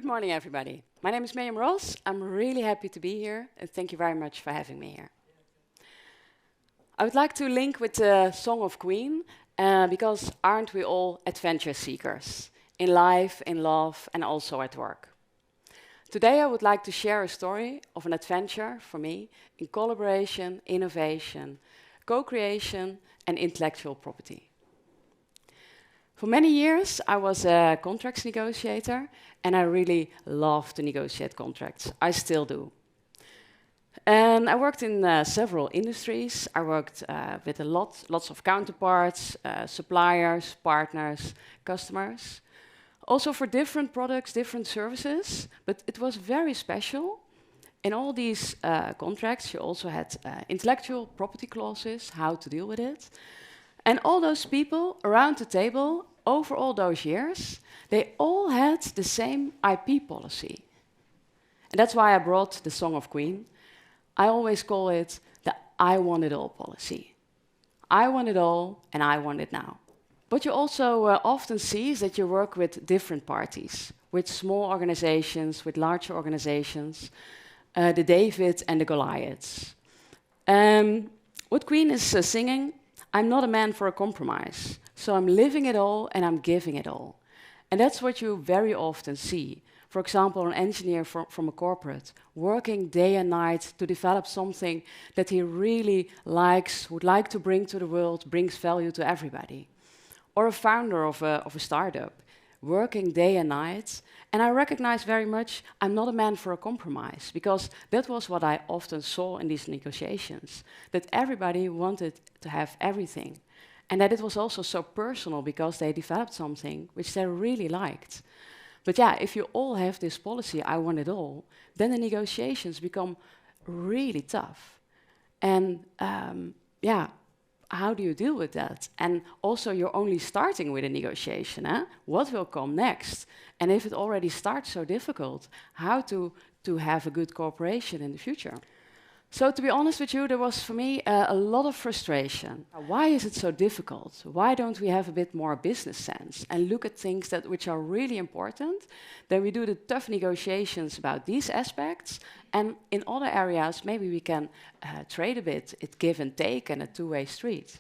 Good morning, everybody. My name is Mirjam Ross. I'm really happy to be here, and thank you very much for having me here. I would like to link with the Song of Queen, because aren't we all adventure seekers in life, in love, and also at work? Today, I would like to share a story of an adventure for me in collaboration, innovation, co-creation, and intellectual property. For many years, I was a contracts negotiator, and I really love to negotiate contracts. I still do. And I worked in several industries. I worked with lots of counterparts, suppliers, partners, customers. Also for different products, different services, but it was very special. In all these contracts, you also had intellectual property clauses, how to deal with it. And all those people around the table, over all those years, they all had the same IP policy. And that's why I brought the Song of Queen. I always call it the I want it all policy. I want it all, and I want it now. What you also often see is that you work with different parties, with small organizations, with larger organizations, the David and the Goliaths. What Queen is singing, I'm not a man for a compromise. So I'm living it all and I'm giving it all. And that's what you very often see. For example, an engineer from a corporate working day and night to develop something that he really likes, would like to bring to the world, brings value to everybody. Or a founder of a startup working day and night. And I recognize very much I'm not a man for a compromise, because that was what I often saw in these negotiations, that everybody wanted to have everything. And that it was also so personal because they developed something which they really liked. But yeah, if you all have this policy, I want it all, then the negotiations become really tough. And yeah, how do you deal with that? And also, you're only starting with a negotiation. What will come next? And if it already starts so difficult, how to have a good cooperation in the future? So to be honest with you, there was for me a lot of frustration. Why is it so difficult? Why don't we have a bit more business sense and look at things which are really important? Then we do the tough negotiations about these aspects, and in other areas maybe we can trade a bit, it give and take and a two-way street.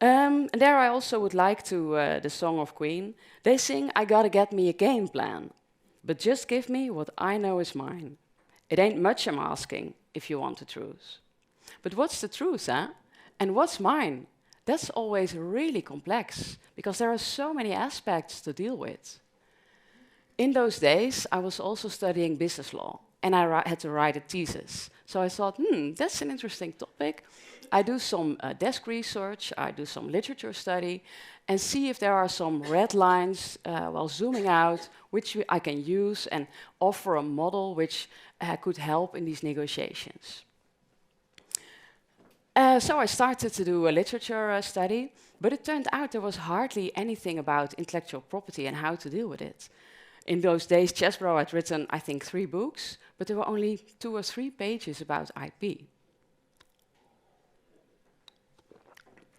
And there I also would like to, the Song of Queen. They sing, I gotta get me a game plan, but just give me what I know is mine. It ain't much I'm asking if you want the truth. But what's the truth, eh? And what's mine? That's always really complex, because there are so many aspects to deal with. In those days, I was also studying business law, and I had to write a thesis. So I thought, that's an interesting topic. I do some desk research, I do some literature study, and see if there are some red lines while zooming out, which I can use and offer a model which could help in these negotiations. So I started to do a literature study, but it turned out there was hardly anything about intellectual property and how to deal with it. In those days, Chesbrough had written, I think, 3 books, but there were only 2 or 3 pages about IP.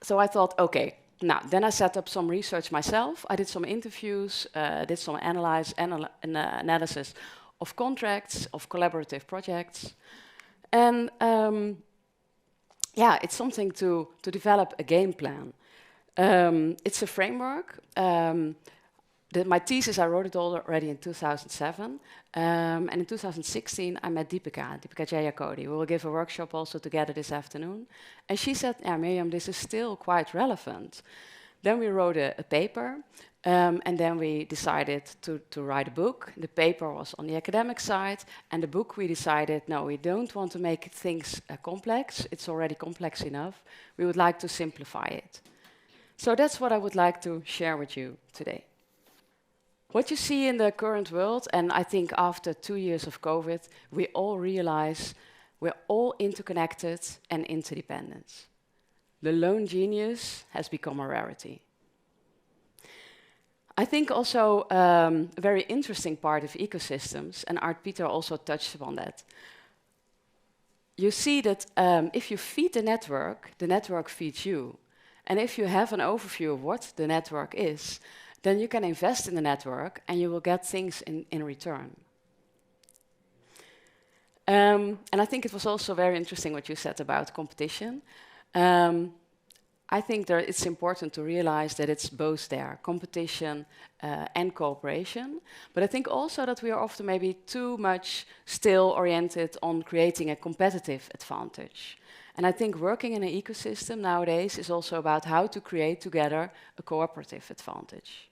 So I thought, okay, now then I set up some research myself. I did some interviews, did some analysis of contracts, of collaborative projects. And yeah, it's something to develop a game plan. It's a framework. My thesis, I wrote it already in 2007. And in 2016, I met Deepika Jayakody. We will give a workshop also together this afternoon. And she said, yeah, Mirjam, this is still quite relevant. Then we wrote a paper, and then we decided to write a book. The paper was on the academic side, and the book we decided, no, we don't want to make things complex. It's already complex enough. We would like to simplify it. So that's what I would like to share with you today. What you see in the current world, and I think after 2 years of COVID, we all realize we're all interconnected and interdependent. The lone genius has become a rarity. I think also a very interesting part of ecosystems, and Art Peter also touched upon that. You see that if you feed the network feeds you. And if you have an overview of what the network is, then you can invest in the network and you will get things in return. And I think it was also very interesting what you said about competition. I think it's important to realize that it's both there, competition and cooperation. But I think also that we are often maybe too much still oriented on creating a competitive advantage. And I think working in an ecosystem nowadays is also about how to create together a cooperative advantage.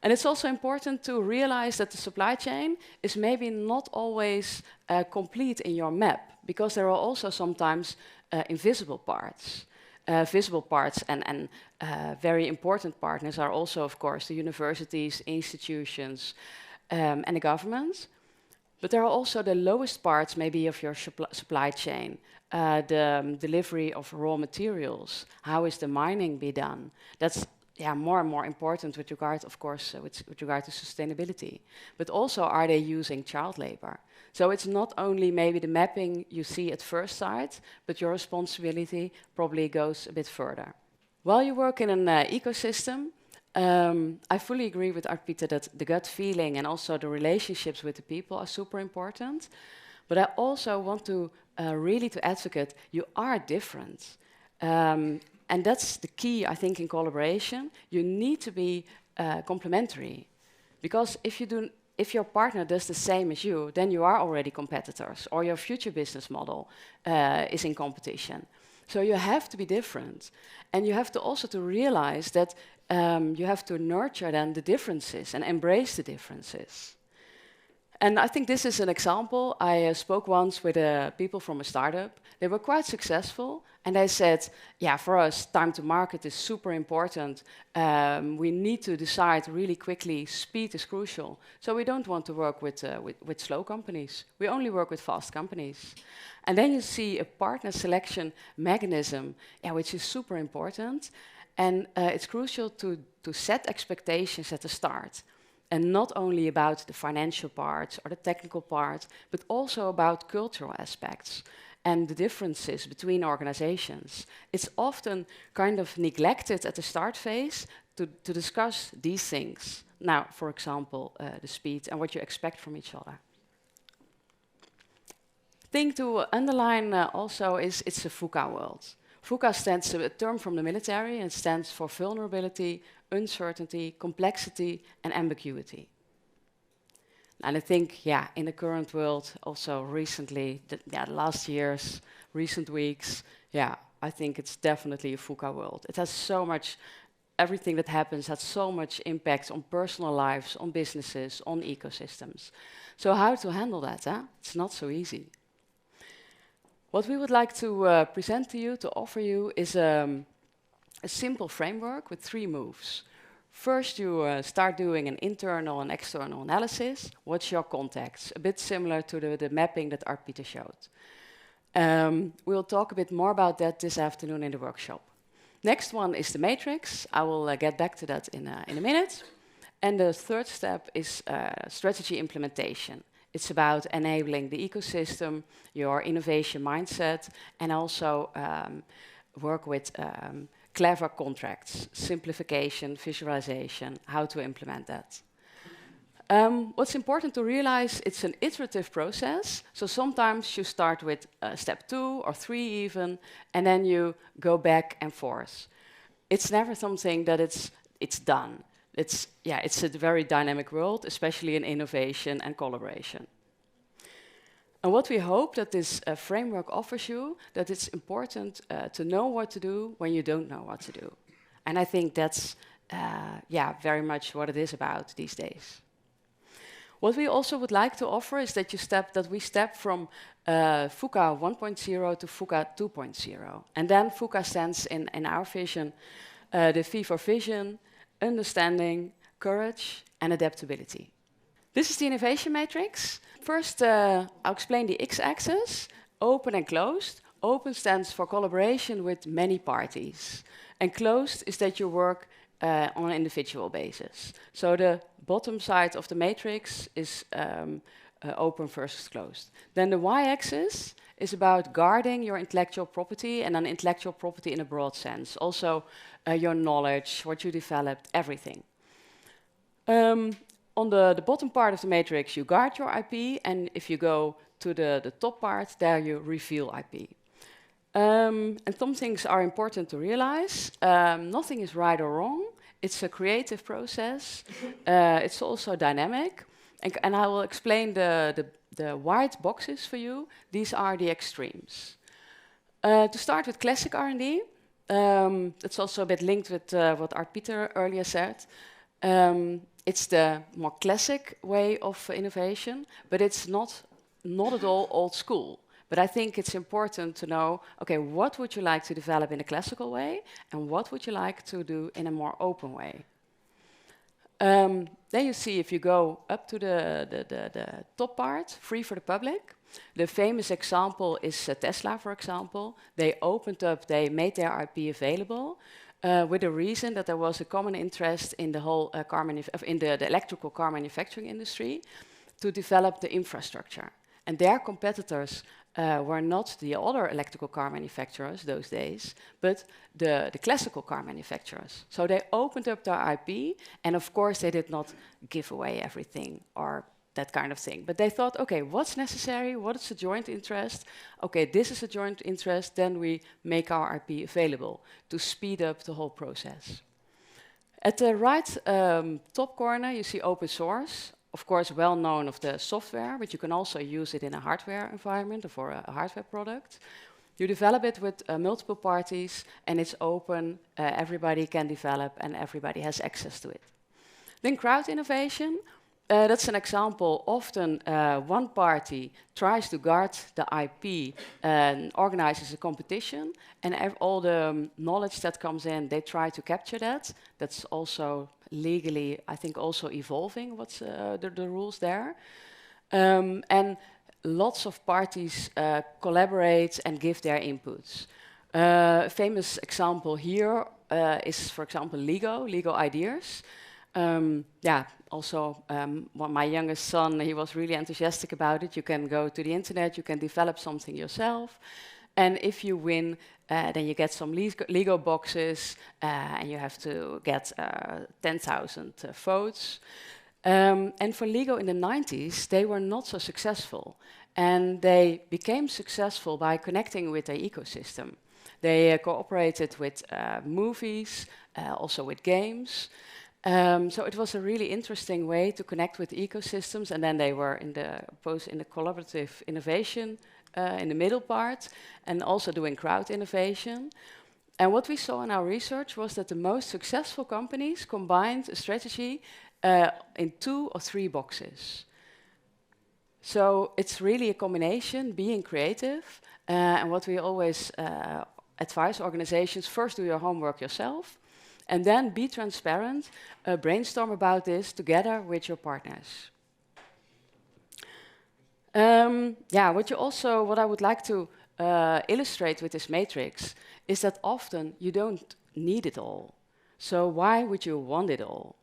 And it's also important to realize that the supply chain is maybe not always complete in your map, because there are also sometimes invisible parts. Visible parts and very important partners are also, of course, the universities, institutions, and the government. But there are also the lowest parts, maybe, of your supply chain. The delivery of raw materials. How is the mining be done? That's more and more important with regard, of course, with regard to sustainability. But also, are they using child labor? So it's not only maybe the mapping you see at first sight, but your responsibility probably goes a bit further. While you work in an ecosystem, I fully agree with Art-Pieter that the gut feeling and also the relationships with the people are super important. But I also want to really to advocate you are different. And that's the key, I think, in collaboration. You need to be complementary. Because if your partner does the same as you, then you are already competitors, or your future business model is in competition. So you have to be different. And you have to also to realize that you have to nurture then the differences and embrace the differences. And I think this is an example. I spoke once with people from a startup. They were quite successful, and they said, yeah, for us, time to market is super important. We need to decide really quickly. Speed is crucial. So we don't want to work with slow companies. We only work with fast companies. And then you see a partner selection mechanism, which is super important. And it's crucial to set expectations at the start. And not only about the financial parts or the technical part, but also about cultural aspects and the differences between organizations. It's often kind of neglected at the start phase to discuss these things. Now, for example, the speed and what you expect from each other. Thing to underline also is it's a VUCA world. VUCA stands a term from the military, and stands for vulnerability, uncertainty, complexity, and ambiguity. And I think, in the current world, also recently, the last years, recent weeks, I think it's definitely a VUCA world. It has so much, everything that happens has so much impact on personal lives, on businesses, on ecosystems. So how to handle that? It's not so easy. What we would like to present to you, to offer you, is a simple framework with 3 moves. First, you start doing an internal and external analysis. What's your context? A bit similar to the mapping that Art-Pieter showed. We'll talk a bit more about that this afternoon in the workshop. Next one is the matrix. I will get back to that in a minute. And the third step is strategy implementation. It's about enabling the ecosystem, your innovation mindset, and also work with clever contracts, simplification, visualization, how to implement that. What's important to realize, it's an iterative process. So sometimes you start with step 2 or 3 even, and then you go back and forth. It's never something that it's done. It's a very dynamic world, especially in innovation and collaboration. And what we hope that this framework offers you, that it's important to know what to do when you don't know what to do. And I think that's very much what it is about these days. What we also would like to offer is that we step from VUCA 1.0 to VUCA 2.0. And then VUCA stands in our vision, the V for vision, understanding, courage, and adaptability. This is the innovation matrix. First, I'll explain the x-axis, open and closed. Open stands for collaboration with many parties. And closed is that you work on an individual basis. So the bottom side of the matrix is open versus closed. Then the y-axis is about guarding your intellectual property, and then intellectual property in a broad sense. Also your knowledge, what you developed, everything. On the bottom part of the matrix, you guard your IP, and if you go to the top part, there you reveal IP. And some things are important to realize. Nothing is right or wrong. It's a creative process. It's also dynamic. And I will explain the white boxes for you. These are the extremes. To start with classic R&D, it's also a bit linked with what Art Pieter earlier said. It's the more classic way of innovation, but it's not at all old school. But I think it's important to know, okay, what would you like to develop in a classical way, and what would you like to do in a more open way? Then you see, if you go up to the top part, free for the public, the famous example is Tesla, for example. They opened up, they made their IP available with the reason that there was a common interest in the whole the electrical car manufacturing industry to develop the infrastructure. And their competitors were not the other electrical car manufacturers those days, but the classical car manufacturers. So they opened up their IP, and of course they did not give away everything or that kind of thing. But they thought, okay, what's necessary? What is a joint interest? Okay, this is a joint interest, then we make our IP available to speed up the whole process. At the right top corner, you see open source. Of course, well known of the software, but you can also use it in a hardware environment or for a hardware product. You develop it with multiple parties, and it's open. Everybody can develop, and everybody has access to it. Then crowd innovation. That's an example. Often one party tries to guard the IP and organizes a competition, and all the knowledge that comes in, they try to capture that. That's also legally, I think, also evolving what's the rules there. And lots of parties collaborate and give their inputs. A famous example here is, for example, Lego Ideas. My youngest son, he was really enthusiastic about it. You can go to the internet, you can develop something yourself. And if you win, then you get some Lego boxes, and you have to get 10,000 votes. And for Lego in the 90s, they were not so successful. And they became successful by connecting with their ecosystem. They cooperated with movies, also with games. So it was a really interesting way to connect with ecosystems, and then they were in the collaborative innovation in the middle part, and also doing crowd innovation. And what we saw in our research was that the most successful companies combined a strategy in 2 or 3 boxes. So it's really a combination, being creative, and what we always advise organizations, first do your homework yourself, and then be transparent, brainstorm about this together with your partners. What I would like to illustrate with this matrix is that often you don't need it all. So why would you want it all?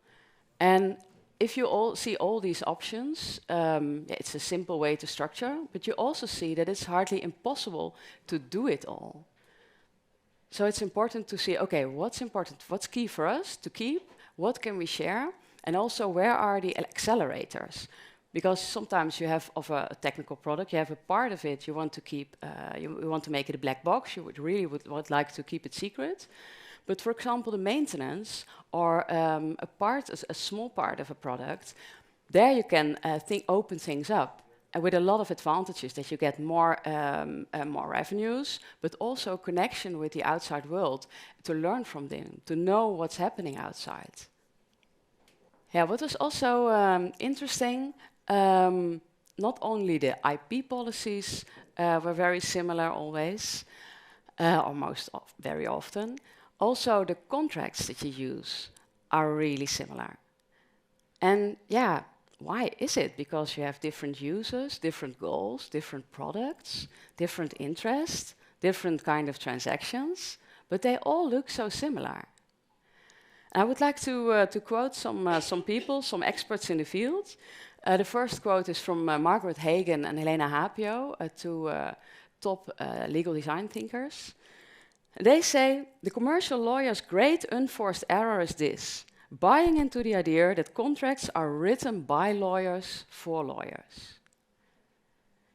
And if you all see all these options, it's a simple way to structure, but you also see that it's hardly impossible to do it all. So it's important to see, okay, what's important, what's key for us to keep, what can we share, and also where are the accelerators? Because sometimes you have of a technical product, you have a part of it you want to keep, you want to make it a black box, you would like to keep it secret. But for example, the maintenance or a small part of a product, there you can open things up. And with a lot of advantages that you get more revenues, but also connection with the outside world to learn from them, to know what's happening outside. Yeah, what was also interesting, not only the IP policies were very similar always, or very often, also the contracts that you use are really similar. And yeah, why is it? Because you have different users, different goals, different products, different interests, different kind of transactions, but they all look so similar. I would like to quote some people, some experts in the field. The first quote is from Margaret Hagan and Helena Hapio, two top legal design thinkers. They say, the commercial lawyer's great unforced error is this: buying into the idea that contracts are written by lawyers for lawyers.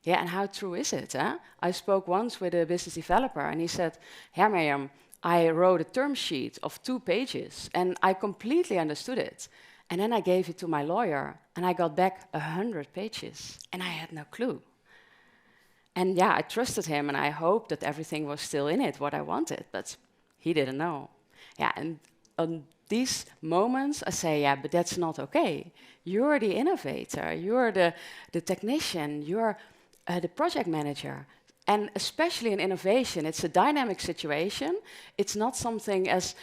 Yeah, and how true is it? I spoke once with a business developer and he said, "Yeah, Miriam, I wrote a term sheet of 2 pages and I completely understood it. And then I gave it to my lawyer and I got back 100 pages and I had no clue." And yeah, I trusted him and I hoped that everything was still in it, what I wanted, but he didn't know. Yeah, and on these moments I say, yeah, but that's not okay. You're the innovator, you're the technician, you're the project manager. And especially in innovation, it's a dynamic situation. It's not something, as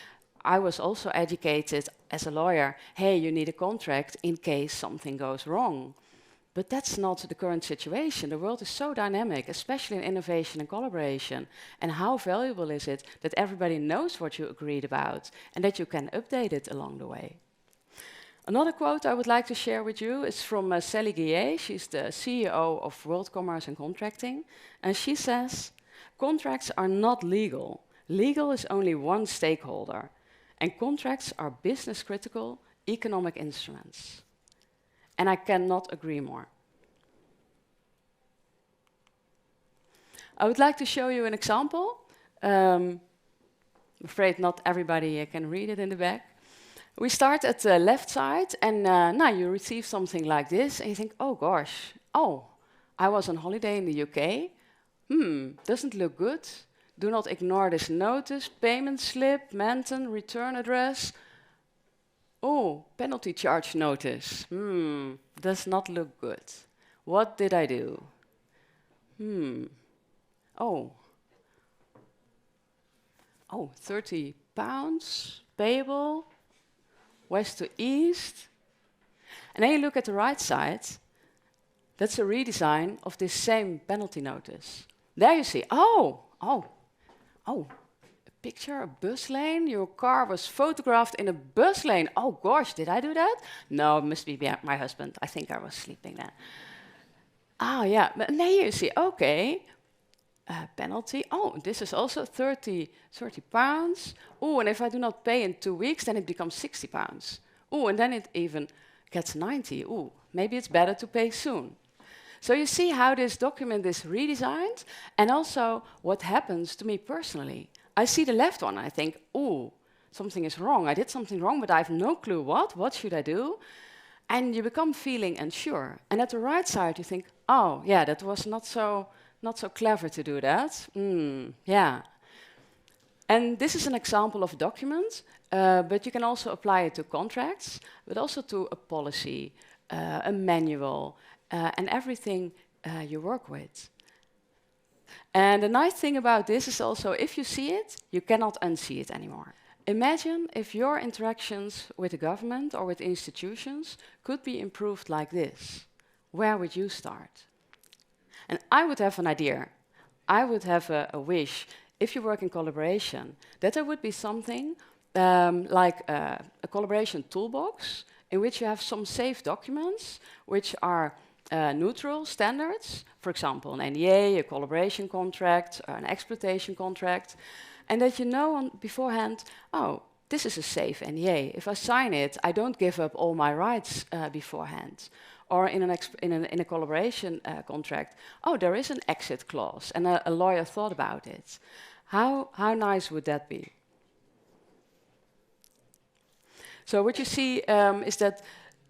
I was also educated as a lawyer, hey, you need a contract in case something goes wrong. But that's not the current situation. The world is so dynamic, especially in innovation and collaboration. And how valuable is it that everybody knows what you agreed about and that you can update it along the way? Another quote I would like to share with you is from Sally Guillet. She's the CEO of World Commerce and Contracting. And she says, contracts are not legal. Legal is only one stakeholder. And contracts are business critical economic instruments. And I cannot agree more. I would like to show you an example. I'm afraid not everybody can read it in the back. We start at the left side, and now you receive something like this, and you think, oh gosh, I was on holiday in the UK. Doesn't look good. Do not ignore this notice, payment slip, Manton, return address. Oh, penalty charge notice. Does not look good. What did I do? Oh, £30 payable, west to east. And then you look at the right side. That's a redesign of this same penalty notice. There you see, a picture, a bus lane. Your car was photographed in a bus lane. Oh gosh, did I do that? No, it must be my husband. I think I was sleeping then. Yeah, but then you see, okay, penalty. This is also 30 pounds. And if I do not pay in 2 weeks, then it becomes 60 pounds. And then it even gets 90. Maybe it's better to pay soon. So you see how this document is redesigned and also what happens to me personally. I see the left one and I think, something is wrong. I did something wrong, but I have no clue what. What should I do? And you become feeling unsure. And at the right side, you think, yeah, that was not so clever to do that. Yeah. And this is an example of a document, but you can also apply it to contracts, but also to a policy, a manual, and everything you work with. And the nice thing about this is also, if you see it, you cannot unsee it anymore. Imagine if your interactions with the government or with institutions could be improved like this. Where would you start? And I would have an idea. I would have a wish, if you work in collaboration, that there would be something like a collaboration toolbox in which you have some safe documents which are neutral standards, for example, an NDA, a collaboration contract, or an exploitation contract, and that you know beforehand, this is a safe NDA. If I sign it, I don't give up all my rights beforehand. Or in a collaboration contract, there is an exit clause, and a lawyer thought about it. How nice would that be? So what you see is that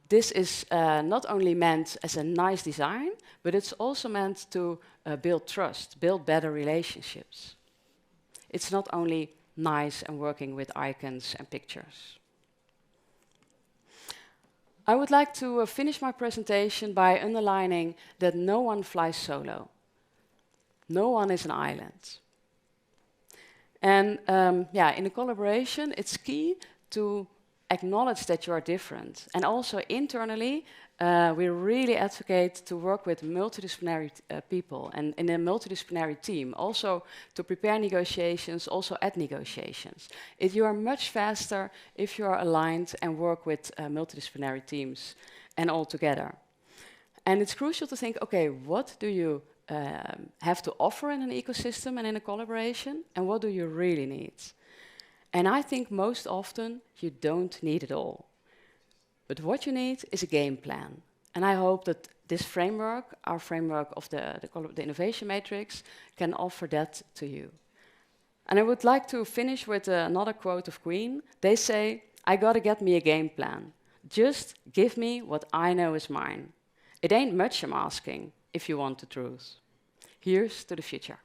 this is not only meant as a nice design, but it's also meant to build trust, build better relationships. It's not only nice and working with icons and pictures. I would like to finish my presentation by underlining that no one flies solo. No one is an island. And in a collaboration, it's key to acknowledge that you are different. And also internally, we really advocate to work with multidisciplinary people and in a multidisciplinary team, also to prepare negotiations, also at negotiations. You are much faster if you are aligned and work with multidisciplinary teams and all together. And it's crucial to think, okay, what do you have to offer in an ecosystem and in a collaboration, and what do you really need? And I think most often you don't need it all. But what you need is a game plan. And I hope that this framework, our framework of the Innovation Matrix, can offer that to you. And I would like to finish with another quote of Queen. They say, "I gotta get me a game plan. Just give me what I know is mine. It ain't much I'm asking if you want the truth. Here's to the future."